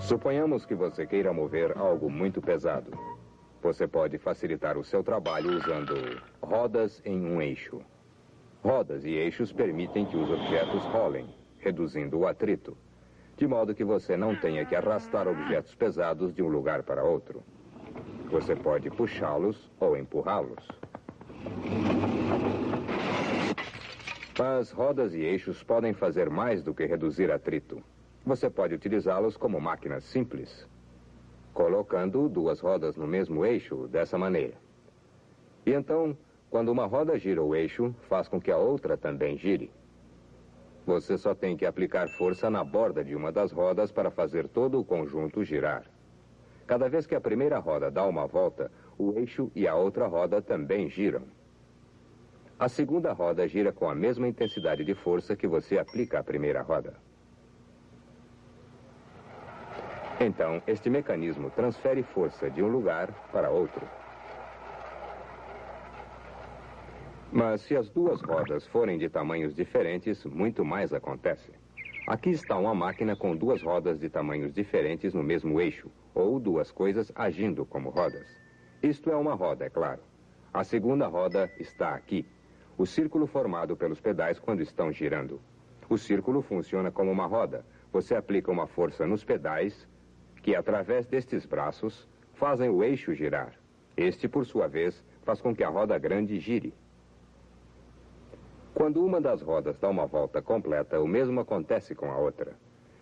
Suponhamos que você queira mover algo muito pesado. Você pode facilitar o seu trabalho usando rodas em um eixo. Rodas e eixos permitem que os objetos rolem, reduzindo o atrito, de modo que você não tenha que arrastar objetos pesados de um lugar para outro. Você pode puxá-los ou empurrá-los. Mas rodas e eixos podem fazer mais do que reduzir atrito. Você pode utilizá-los como máquinas simples, colocando duas rodas no mesmo eixo dessa maneira. E então, quando uma roda gira o eixo, faz com que a outra também gire. Você só tem que aplicar força na borda de uma das rodas para fazer todo o conjunto girar. Cada vez que a primeira roda dá uma volta, o eixo e a outra roda também giram. A segunda roda gira com a mesma intensidade de força que você aplica à primeira roda. Então, este mecanismo transfere força de um lugar para outro. Mas se as duas rodas forem de tamanhos diferentes, muito mais acontece. Aqui está uma máquina com duas rodas de tamanhos diferentes no mesmo eixo, ou duas coisas agindo como rodas. Isto é uma roda, é claro. A segunda roda está aqui. O círculo formado pelos pedais quando estão girando. O círculo funciona como uma roda. Você aplica uma força nos pedais, que através destes braços fazem o eixo girar. Este, por sua vez, faz com que a roda grande gire. Quando uma das rodas dá uma volta completa, o mesmo acontece com a outra.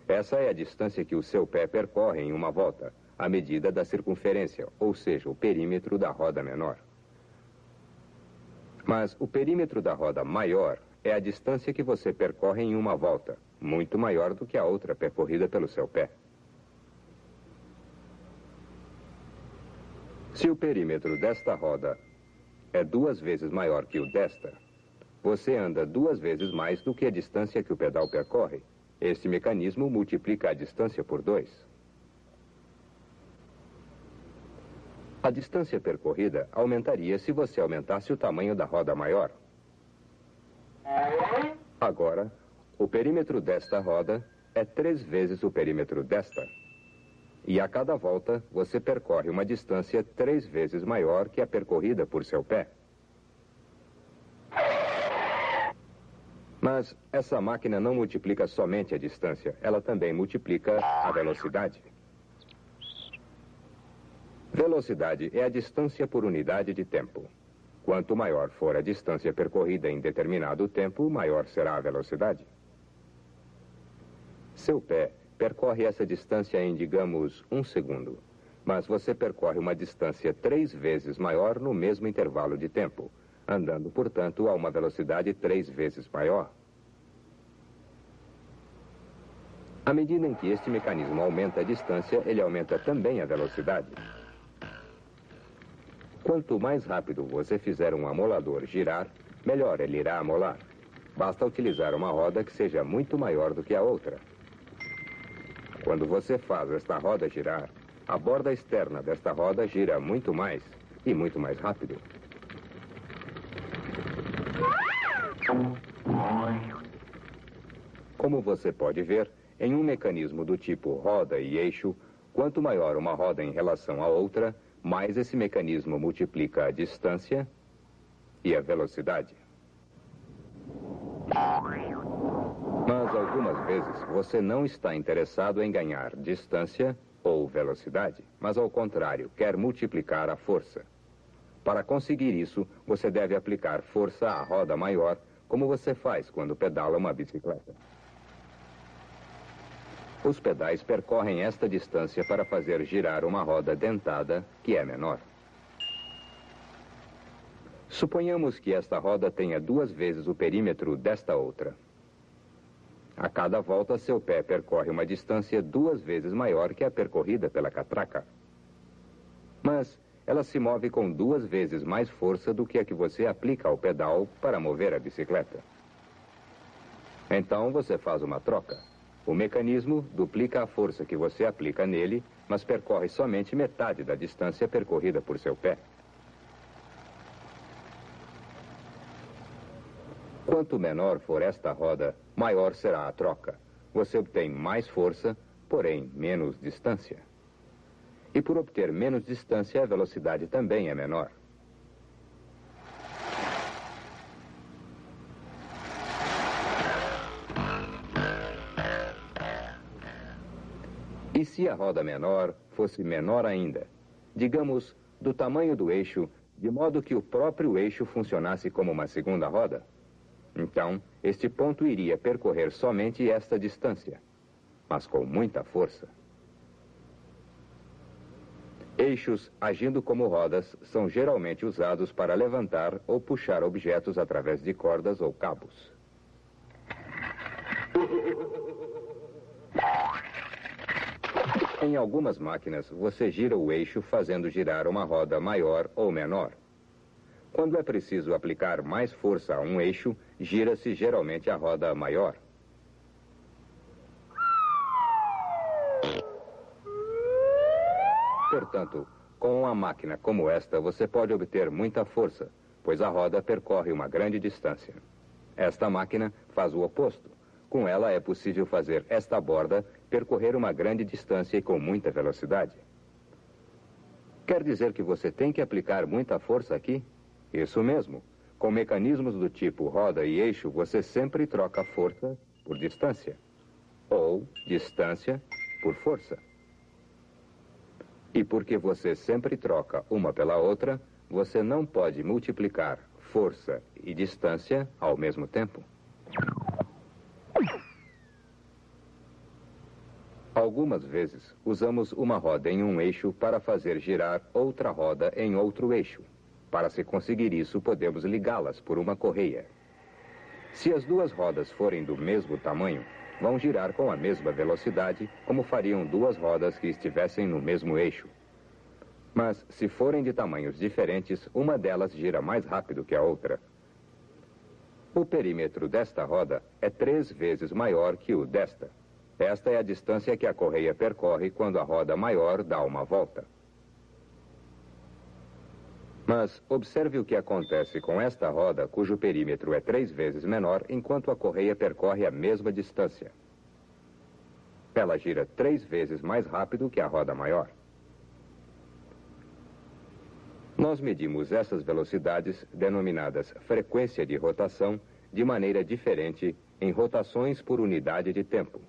Essa é a distância que o seu pé percorre em uma volta, a medida da circunferência, ou seja, o perímetro da roda menor. Mas o perímetro da roda maior é a distância que você percorre em uma volta, muito maior do que a outra percorrida pelo seu pé. Se o perímetro desta roda é 2 vezes maior que o desta, você anda 2 vezes mais do que a distância que o pedal percorre. Este mecanismo multiplica a distância por 2. A distância percorrida aumentaria se você aumentasse o tamanho da roda maior. Agora, o perímetro desta roda é 3 vezes o perímetro desta. E a cada volta, você percorre uma distância 3 vezes maior que a percorrida por seu pé. Mas essa máquina não multiplica somente a distância, ela também multiplica a velocidade. Velocidade é a distância por unidade de tempo. Quanto maior for a distância percorrida em determinado tempo, maior será a velocidade. Seu pé percorre essa distância em, digamos, 1 segundo. Mas você percorre uma distância 3 vezes maior no mesmo intervalo de tempo, andando, portanto, a uma velocidade 3 vezes maior. À medida em que este mecanismo aumenta a distância, ele aumenta também a velocidade. Quanto mais rápido você fizer um amolador girar, melhor ele irá amolar. Basta utilizar uma roda que seja muito maior do que a outra. Quando você faz esta roda girar, a borda externa desta roda gira muito mais e muito mais rápido. Como você pode ver, em um mecanismo do tipo roda e eixo, quanto maior uma roda em relação à outra, mais esse mecanismo multiplica a distância e a velocidade. Mas algumas vezes você não está interessado em ganhar distância ou velocidade, mas ao contrário, quer multiplicar a força. Para conseguir isso, você deve aplicar força à roda maior, como você faz quando pedala uma bicicleta. Os pedais percorrem esta distância para fazer girar uma roda dentada, que é menor. Suponhamos que esta roda tenha 2 vezes o perímetro desta outra. A cada volta, seu pé percorre uma distância 2 vezes maior que a percorrida pela catraca. Mas ela se move com 2 vezes mais força do que a que você aplica ao pedal para mover a bicicleta. Então você faz uma troca. O mecanismo duplica a força que você aplica nele, mas percorre somente metade da distância percorrida por seu pé. Quanto menor for esta roda, maior será a troca. Você obtém mais força, porém menos distância. E por obter menos distância, a velocidade também é menor. E se a roda menor fosse menor ainda, digamos, do tamanho do eixo, de modo que o próprio eixo funcionasse como uma segunda roda? Então, este ponto iria percorrer somente esta distância, mas com muita força. Eixos agindo como rodas são geralmente usados para levantar ou puxar objetos através de cordas ou cabos. Em algumas máquinas, você gira o eixo fazendo girar uma roda maior ou menor. Quando é preciso aplicar mais força a um eixo, gira-se geralmente a roda maior. Portanto, com uma máquina como esta, você pode obter muita força, pois a roda percorre uma grande distância. Esta máquina faz o oposto. Com ela é possível fazer esta borda percorrer uma grande distância e com muita velocidade. Quer dizer que você tem que aplicar muita força aqui? Isso mesmo. Com mecanismos do tipo roda e eixo, você sempre troca força por distância. Ou distância por força. E porque você sempre troca uma pela outra, você não pode multiplicar força e distância ao mesmo tempo. Algumas vezes, usamos uma roda em um eixo para fazer girar outra roda em outro eixo. Para se conseguir isso, podemos ligá-las por uma correia. Se as duas rodas forem do mesmo tamanho, vão girar com a mesma velocidade, como fariam duas rodas que estivessem no mesmo eixo. Mas, se forem de tamanhos diferentes, uma delas gira mais rápido que a outra. O perímetro desta roda é 3 vezes maior que o desta. Esta é a distância que a correia percorre quando a roda maior dá uma volta. Mas observe o que acontece com esta roda, cujo perímetro é 3 vezes menor, enquanto a correia percorre a mesma distância. Ela gira 3 vezes mais rápido que a roda maior. Nós medimos essas velocidades, denominadas frequência de rotação, de maneira diferente em rotações por unidade de tempo.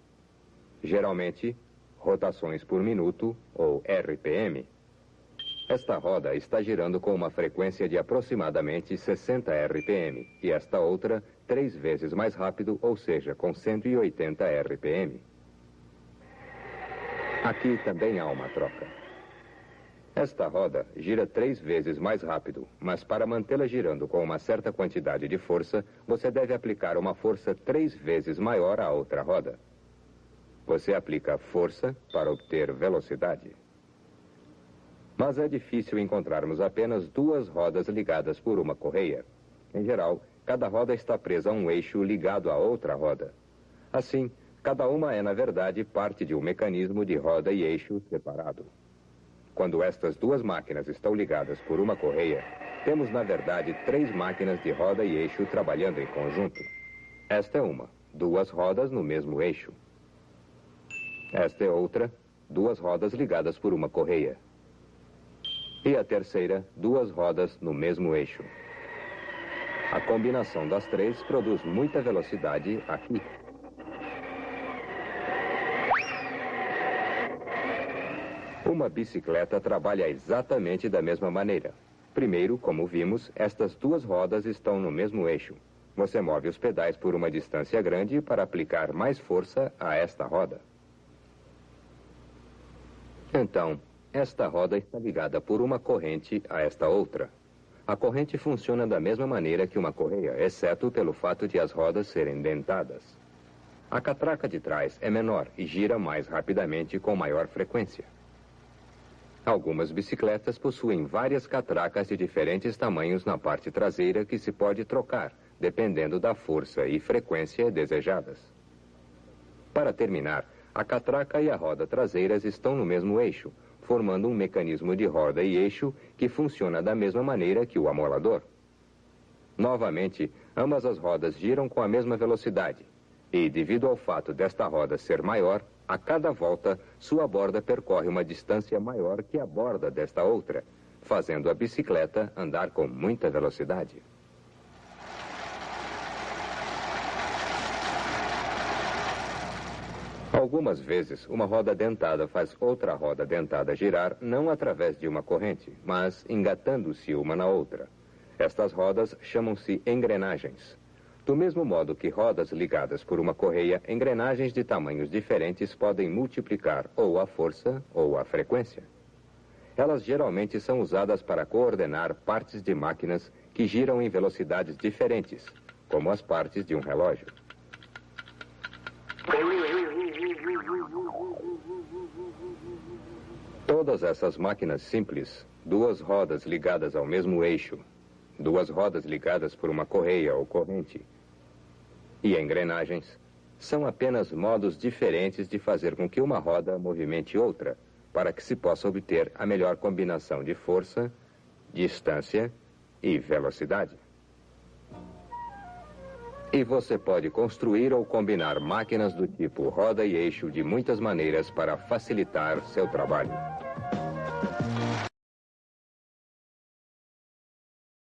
Geralmente, rotações por minuto, ou RPM. Esta roda está girando com uma frequência de aproximadamente 60 RPM, e esta outra 3 vezes mais rápido, ou seja, com 180 RPM. Aqui também há uma troca. Esta roda gira 3 vezes mais rápido, mas para mantê-la girando com uma certa quantidade de força, você deve aplicar uma força 3 vezes maior à outra roda. Você aplica força para obter velocidade. Mas é difícil encontrarmos apenas 2 rodas ligadas por uma correia. Em geral, cada roda está presa a um eixo ligado a outra roda. Assim, cada uma é, na verdade, parte de um mecanismo de roda e eixo separado. Quando estas 2 máquinas estão ligadas por uma correia, temos, na verdade, 3 máquinas de roda e eixo trabalhando em conjunto. Esta é uma, 2 rodas no mesmo eixo. Esta é outra, 2 rodas ligadas por uma correia. E a terceira, 2 rodas no mesmo eixo. A combinação das 3 produz muita velocidade aqui. Uma bicicleta trabalha exatamente da mesma maneira. Primeiro, como vimos, estas 2 rodas estão no mesmo eixo. Você move os pedais por uma distância grande para aplicar mais força a esta roda. Então, esta roda está ligada por uma corrente a esta outra. A corrente funciona da mesma maneira que uma correia, exceto pelo fato de as rodas serem dentadas. A catraca de trás é menor e gira mais rapidamente com maior frequência. Algumas bicicletas possuem várias catracas de diferentes tamanhos na parte traseira que se pode trocar, dependendo da força e frequência desejadas. Para terminar, a catraca e a roda traseiras estão no mesmo eixo, formando um mecanismo de roda e eixo que funciona da mesma maneira que o amolador. Novamente, ambas as rodas giram com a mesma velocidade, e devido ao fato desta roda ser maior, A cada volta, sua borda percorre uma distância maior que a borda desta outra, fazendo a bicicleta andar com muita velocidade. Algumas vezes, uma roda dentada faz outra roda dentada girar não através de uma corrente, mas engatando-se uma na outra. Estas rodas chamam-se engrenagens. Do mesmo modo que rodas ligadas por uma correia, engrenagens de tamanhos diferentes podem multiplicar ou a força ou a frequência. Elas geralmente são usadas para coordenar partes de máquinas que giram em velocidades diferentes, como as partes de um relógio. Todas essas máquinas simples, duas rodas ligadas ao mesmo eixo, duas rodas ligadas por uma correia ou corrente, e engrenagens, são apenas modos diferentes de fazer com que uma roda movimente outra, para que se possa obter a melhor combinação de força, distância e velocidade. E você pode construir ou combinar máquinas do tipo roda e eixo de muitas maneiras para facilitar seu trabalho.